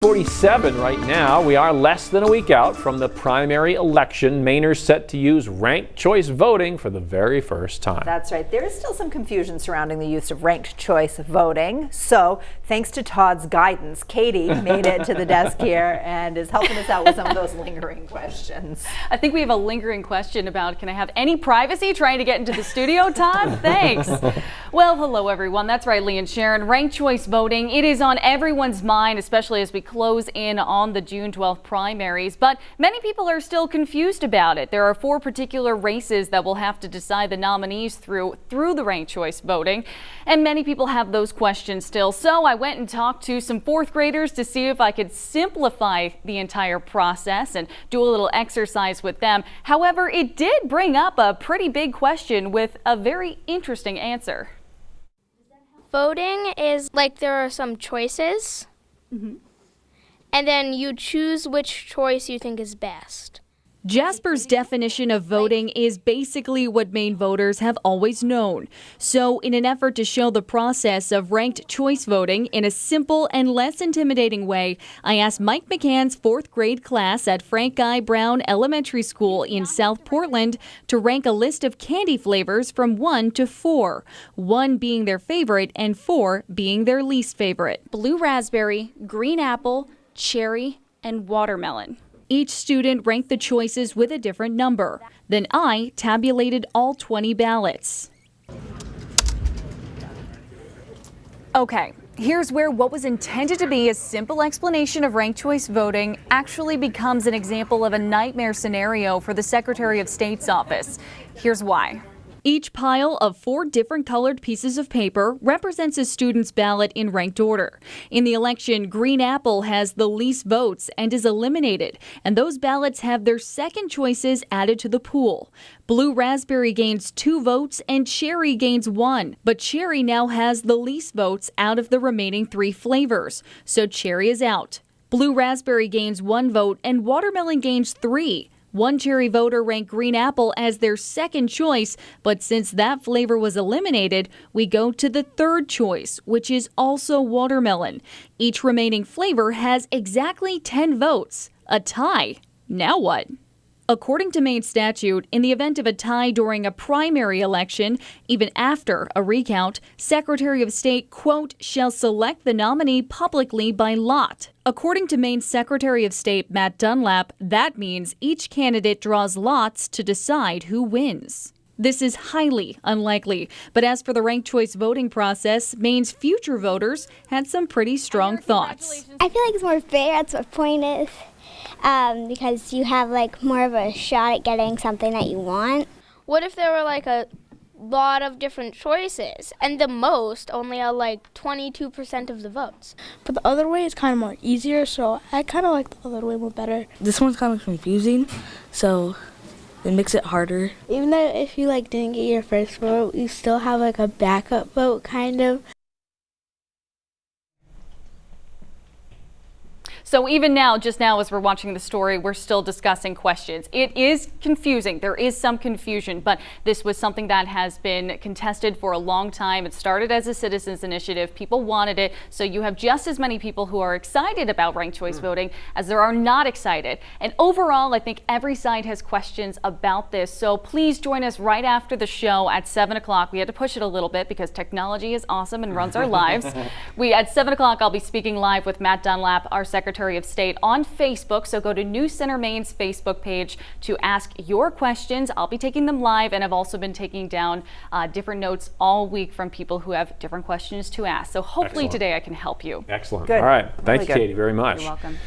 47 right now. We are less than a week out from the primary election. Mainers set to use ranked choice voting for the very first time. That's right. There is still some confusion surrounding the use of ranked choice voting. So thanks to Todd's guidance, Katie made it to the desk here and is helping us out with some of those lingering questions. I think we have a lingering question about, can I have any privacy trying to get into the studio, Todd? Thanks. Well, hello everyone. That's right, Lee and Sharon. Ranked choice voting, it is on everyone's mind, especially as we close in on the June 12th primaries, but many people are still confused about it. There are 4 particular races that will have to decide the nominees through the ranked choice voting, and many people have those questions still. So I went and talked to some 4th graders to see if I could simplify the entire process and do a little exercise with them. However, it did bring up a pretty big question with a very interesting answer. Voting is like there are some choices. And then you choose which choice you think is best. Jasper's definition of voting is basically what Maine voters have always known. So in an effort to show the process of ranked choice voting in a simple and less intimidating way, I asked Mike McCann's 4th grade class at Frank Guy Brown Elementary School in South Portland to rank a list of candy flavors from 1 to 4, 1 being their favorite and 4 being their least favorite. Blue raspberry, green apple, cherry, and watermelon. Each student ranked the choices with a different number. Then I tabulated all 20 ballots. Okay, here's where what was intended to be a simple explanation of ranked choice voting actually becomes an example of a nightmare scenario for the Secretary of State's office. Here's why. Each pile of 4 different colored pieces of paper represents a student's ballot in ranked order. In the election, green apple has the least votes and is eliminated, and those ballots have their second choices added to the pool. Blue raspberry gains 2 votes and cherry gains 1, but cherry now has the least votes out of the remaining 3 flavors, so cherry is out. Blue raspberry gains 1 vote and watermelon gains 3. One cherry voter ranked green apple as their second choice, but since that flavor was eliminated, we go to the third choice, which is also watermelon. Each remaining flavor has exactly 10 votes. A tie. Now what? According to Maine statute, in the event of a tie during a primary election, even after a recount, Secretary of State, quote, shall select the nominee publicly by lot. According to Maine Secretary of State Matt Dunlap, that means each candidate draws lots to decide who wins. This is highly unlikely, but as for the ranked choice voting process, Maine's future voters had some pretty strong thoughts. I feel like it's more fair, that's what point is. Because you have like more of a shot at getting something that you want. What if there were like a lot of different choices and the most only are like 22% of the votes? But the other way is kind of more easier, so I kind of like the other way more better. This one's kind of confusing, so it makes it harder. Even though if you like didn't get your first vote, you still have like a backup vote kind of. So even now, just now as we're watching the story, we're still discussing questions. It is confusing. There is some confusion, but this was something that has been contested for a long time. It started as a citizens initiative. People wanted it. So you have just as many people who are excited about ranked choice voting as there are not excited. And overall, I think every side has questions about this. So please join us right after the show at 7 o'clock. We had to push it a little bit because technology is awesome and runs our lives. At 7 o'clock, I'll be speaking live with Matt Dunlap, our Secretary of State, on Facebook. So go to News Center Maine's Facebook page to ask your questions. I'll be taking them live, and I've also been taking down different notes all week from people who have different questions to ask. So hopefully today I can help you. Excellent. Good. All right. Thank Really you, good. Katie, very much. You're welcome.